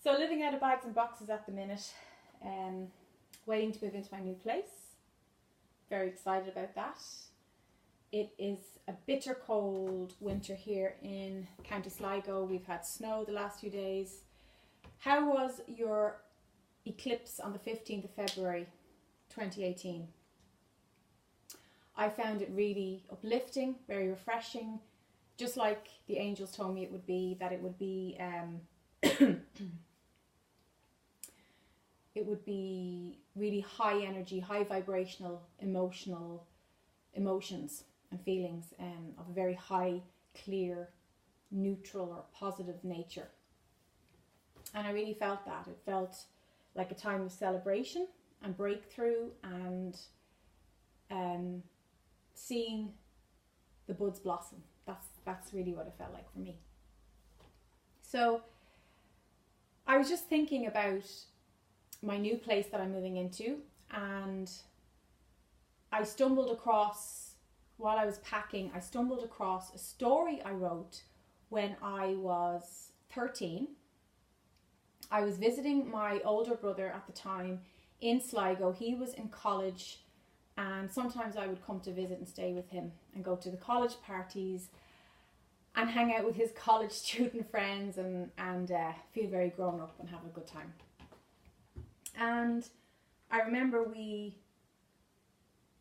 So living out of bags and boxes at the minute, waiting to move into my new place. Very excited about that. It is a bitter cold winter here in County Sligo. We've had snow the last few days. How was your eclipse on the 15th of February 2018? I found it really uplifting, very refreshing, just like the angels told me it would be, that it would be it would be really high energy, high vibrational, emotions and feelings of a very high, clear, neutral or positive nature. And I really felt that. It felt like a time of celebration and breakthrough and seeing the buds blossom. That's really what it felt like for me. So I was just thinking about my new place that I'm moving into, and I stumbled across, while I was packing, I stumbled across a story I wrote when I was 13. I was visiting my older brother at the time in Sligo. He was in college, and sometimes I would come to visit and stay with him and go to the college parties and hang out with his college student friends and feel very grown up and have a good time. And I remember we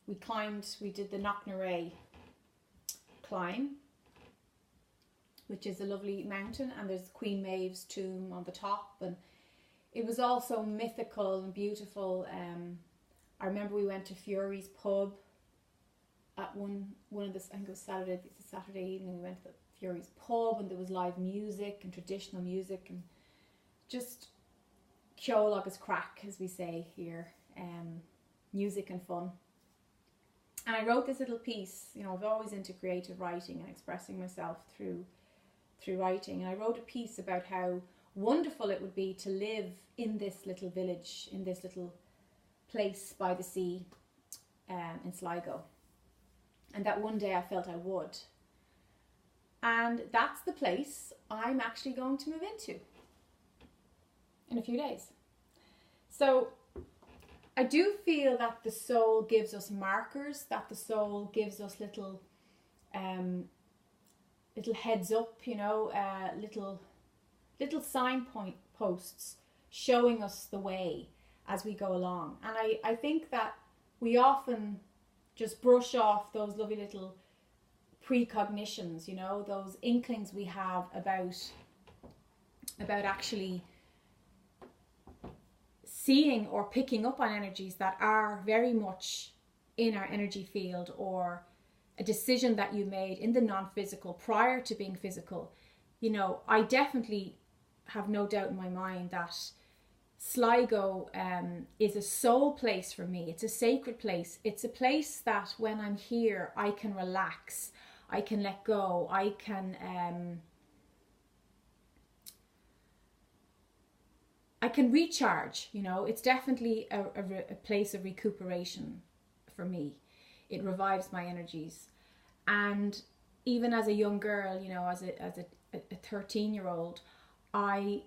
did the Knocknarea climb, which is a lovely mountain, and there's Queen Maeve's tomb on the top, and it was all so mythical and beautiful. I remember we went to Fury's pub at one of the, I think it was Saturday evening. We went to the Fury's pub, and there was live music and traditional music and just ceol agus crack, as we say here, music and fun. And I wrote this little piece. You know, I'm always into creative writing and expressing myself through writing. And I wrote a piece about how wonderful it would be to live in this little village, in this little place by the sea in Sligo. And that one day I felt I would. And that's the place I'm actually going to move into in a few days. So I do feel that the soul gives us markers, that the soul gives us little heads up, you know, little sign posts showing us the way as we go along. And I think that we often just brush off those lovely little precognitions, you know, those inklings we have about actually seeing or picking up on energies that are very much in our energy field, or a decision that you made in the non-physical prior to being physical. You know, I definitely have no doubt in my mind that Sligo is a soul place for me. It's a sacred place. It's a place that when I'm here, I can relax, I can let go, I can recharge. You know, it's definitely a place of recuperation for me. It revives my energies. And even as a young girl, you know, as a 13-year-old, I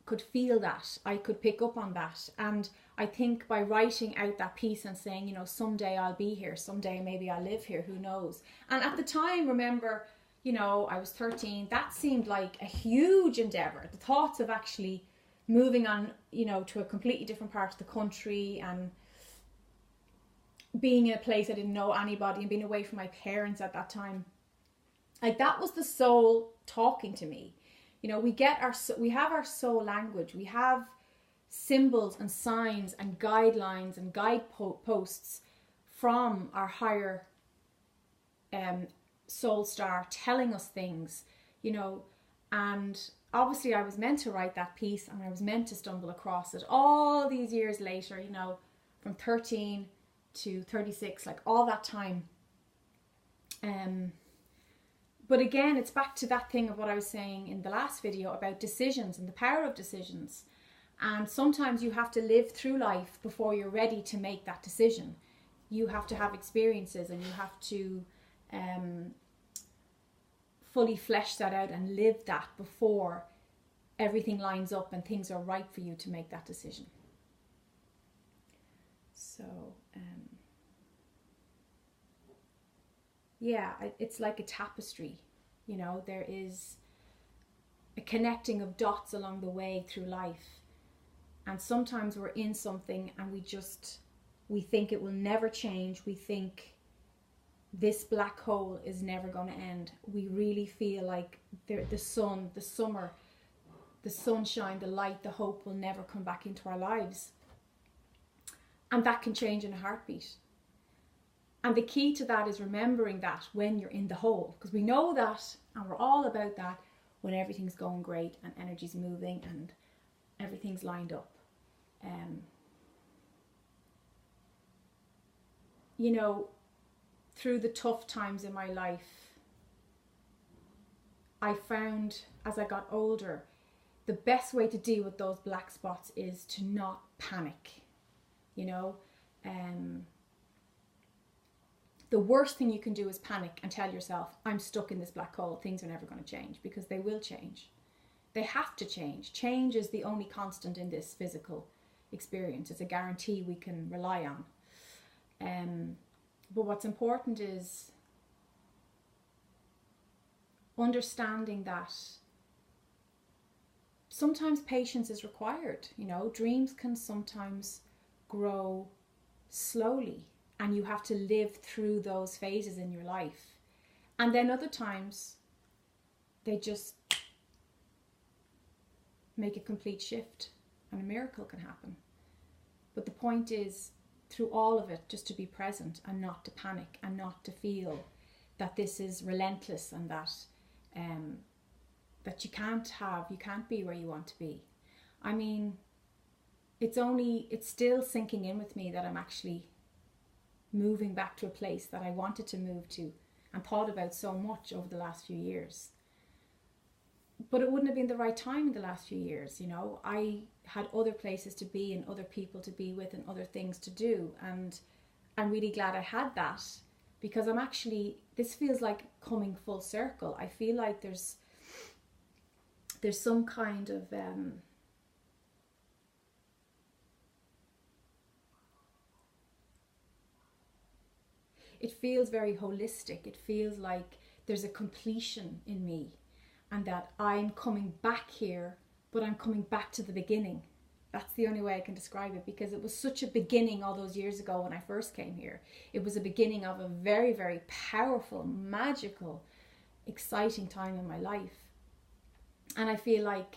could feel that. I could pick up on that. And I think by writing out that piece and saying, you know, someday I'll be here, someday maybe I'll live here, who knows. And at the time, remember, you know, I was 13, that seemed like a huge endeavour. The thoughts of actually moving on, you know, to a completely different part of the country and being in a place I didn't know anybody and being away from my parents at that time, like that was the soul talking to me. You know, we have our soul language. We have symbols and signs and guidelines and guideposts from our higher soul star telling us things, you know. And obviously I was meant to write that piece, and I was meant to stumble across it all these years later, you know, from 13 to 36, like all that time. But again, it's back to that thing of what I was saying in the last video about decisions and the power of decisions. And sometimes you have to live through life before you're ready to make that decision. You have to have experiences, and you have to fully flesh that out and live that before everything lines up and things are right for you to make that decision. So, yeah, it's like a tapestry, you know, there is a connecting of dots along the way through life. And sometimes we're in something and we think it will never change. We think this black hole is never going to end. We really feel like the sun, the summer, the sunshine, the light, the hope will never come back into our lives. And that can change in a heartbeat. And the key to that is remembering that when you're in the hole, because we know that, and we're all about that, when everything's going great and energy's moving and everything's lined up. You know, through the tough times in my life, I found as I got older, the best way to deal with those black spots is to not panic. You know, the worst thing you can do is panic and tell yourself, I'm stuck in this black hole, things are never going to change, because they will change. They have to change. Change is the only constant in this physical experience. It's a guarantee we can rely on. But what's important is understanding that sometimes patience is required. You know, dreams can sometimes grow slowly, and you have to live through those phases in your life. And then other times they just make a complete shift and a miracle can happen. But the point is, through all of it, just to be present and not to panic and not to feel that this is relentless and that that you can't be where you want to be. I mean, it's still sinking in with me that I'm actually moving back to a place that I wanted to move to and thought about so much over the last few years. But it wouldn't have been the right time in the last few years, you know. I had other places to be and other people to be with and other things to do, and I'm really glad I had that, because this feels like coming full circle. I feel like there's some kind of it feels very holistic. It feels like there's a completion in me, and that I'm coming back here, but I'm coming back to the beginning. That's the only way I can describe it, because it was such a beginning all those years ago when I first came here. It was a beginning of a very, very powerful, magical, exciting time in my life. And I feel like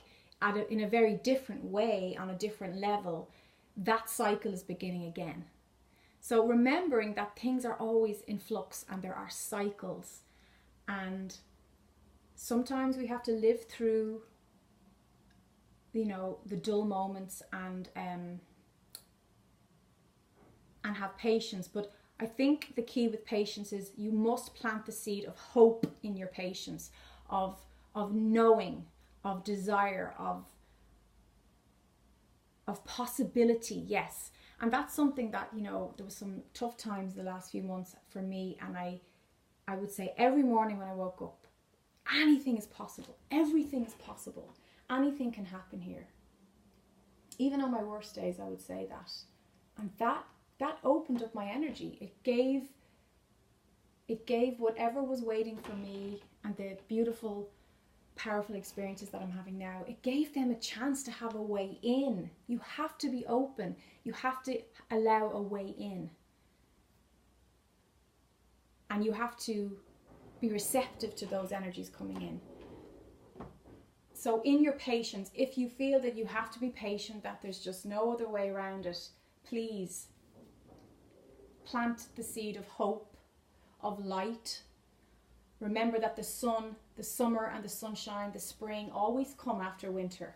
in a very different way, on a different level, that cycle is beginning again. So remembering that things are always in flux and there are cycles, and sometimes we have to live through, you know, the dull moments and have patience. But I think the key with patience is you must plant the seed of hope in your patience, of knowing, of desire, of possibility. Yes. And that's something that, you know, there was some tough times the last few months for me, and I would say every morning when I woke up, anything is possible. Everything is possible. Anything can happen here. Even on my worst days, I would say that. And that opened up my energy. It gave whatever was waiting for me, and the beautiful, powerful experiences that I'm having now, it gave them a chance to have a way in. You have to be open. You have to allow a way in. And you have to be receptive to those energies coming in. So in your patience, if you feel that you have to be patient, that there's just no other way around it, please plant the seed of hope, of light. Remember that the sun, the summer and the sunshine, the spring always come after winter.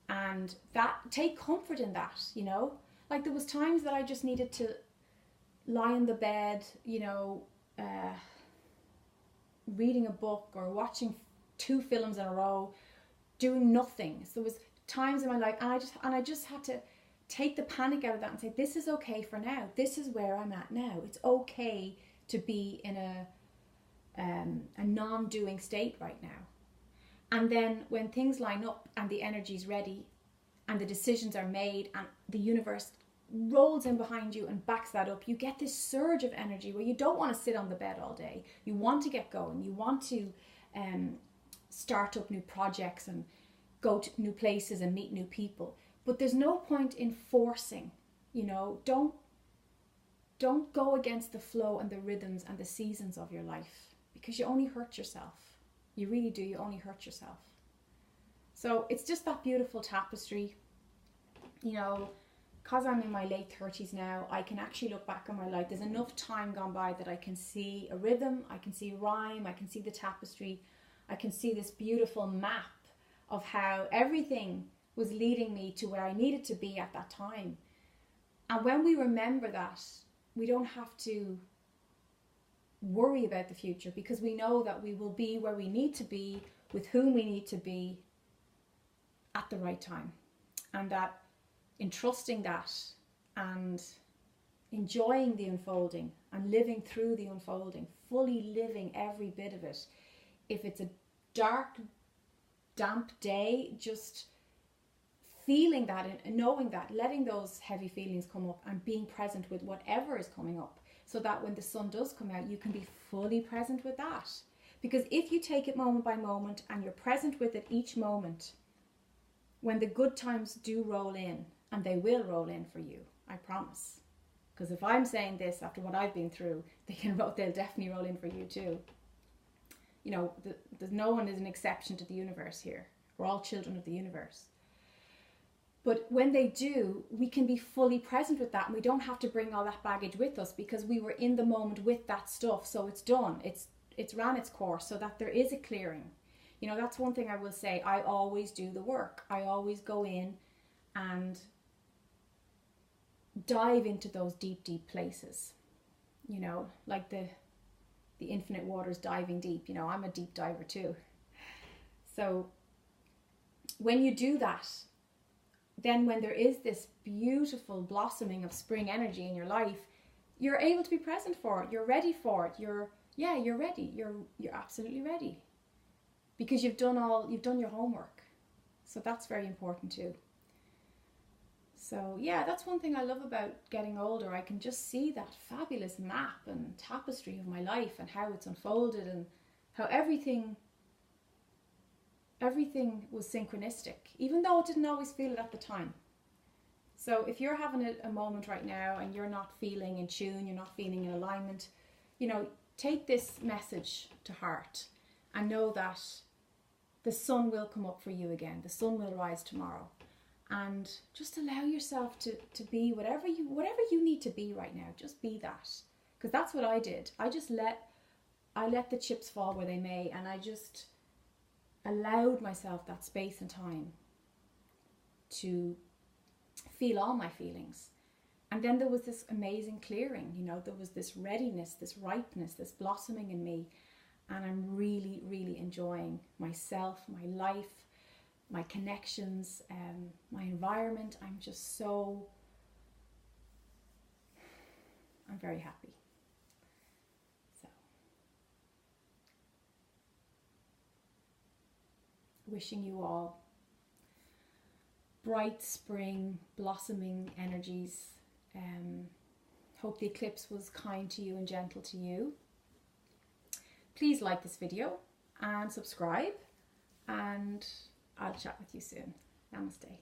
And that, take comfort in that, you know. Like there was times that I just needed to lie in the bed, you know, reading a book or watching 2 films in a row, doing nothing. So there was times in my life, and I just had to take the panic out of that and say, this is okay for now. This is where I'm at now. It's okay to be in a non-doing state right now. And then when things line up and the energy's ready and the decisions are made and the universe rolls in behind you and backs that up, you get this surge of energy where you don't want to sit on the bed all day. You want to get going. You want to start up new projects and go to new places and meet new people. But there's no point in forcing, you know, don't go against the flow and the rhythms and the seasons of your life, because you only hurt yourself. You really do. You only hurt yourself. So it's just that beautiful tapestry, you know, because I'm in my late 30s now, I can actually look back on my life. There's enough time gone by that I can see a rhythm, I can see rhyme, I can see the tapestry, I can see this beautiful map of how everything was leading me to where I needed to be at that time. And when we remember that, we don't have to worry about the future, because we know that we will be where we need to be with whom we need to be at the right time. And that in trusting that and enjoying the unfolding and living through the unfolding, fully living every bit of it. If it's a dark, damp day, just feeling that and knowing that, letting those heavy feelings come up and being present with whatever is coming up, so that when the sun does come out, you can be fully present with that. Because if you take it moment by moment and you're present with it each moment, when the good times do roll in, and they will roll in for you, I promise. Because if I'm saying this after what I've been through, they'll definitely roll in for you too. You know, there's no one is an exception to the universe here. We're all children of the universe. But when they do, we can be fully present with that, and we don't have to bring all that baggage with us, because we were in the moment with that stuff. So it's done. It's ran its course, so that there is a clearing. You know, that's one thing I will say. I always do the work. I always go in and dive into those deep, deep places. You know, like the infinite waters diving deep. You know, I'm a deep diver too. So when you do that, then when there is this beautiful blossoming of spring energy in your life, you're able to be present for it. You're ready for it. You're ready. You're absolutely ready, because you've done your homework. So that's very important too. So yeah, that's one thing I love about getting older. I can just see that fabulous map and tapestry of my life and how it's unfolded, and how everything was synchronistic, even though I didn't always feel it at the time. So if you're having a moment right now and you're not feeling in tune, you're not feeling in alignment, you know, take this message to heart and know that the sun will come up for you again. The sun will rise tomorrow. And just allow yourself to be whatever you need to be right now. Just be that. Because that's what I did. I let the chips fall where they may, and I just allowed myself that space and time to feel all my feelings. And then there was this amazing clearing, you know, there was this readiness, this ripeness, this blossoming in me. And I'm really, really enjoying myself, my life, my connections, my environment. I'm very happy. So, wishing you all bright spring, blossoming energies. Hope the eclipse was kind to you and gentle to you. Please like this video and subscribe, and I'll chat with you soon. Namaste.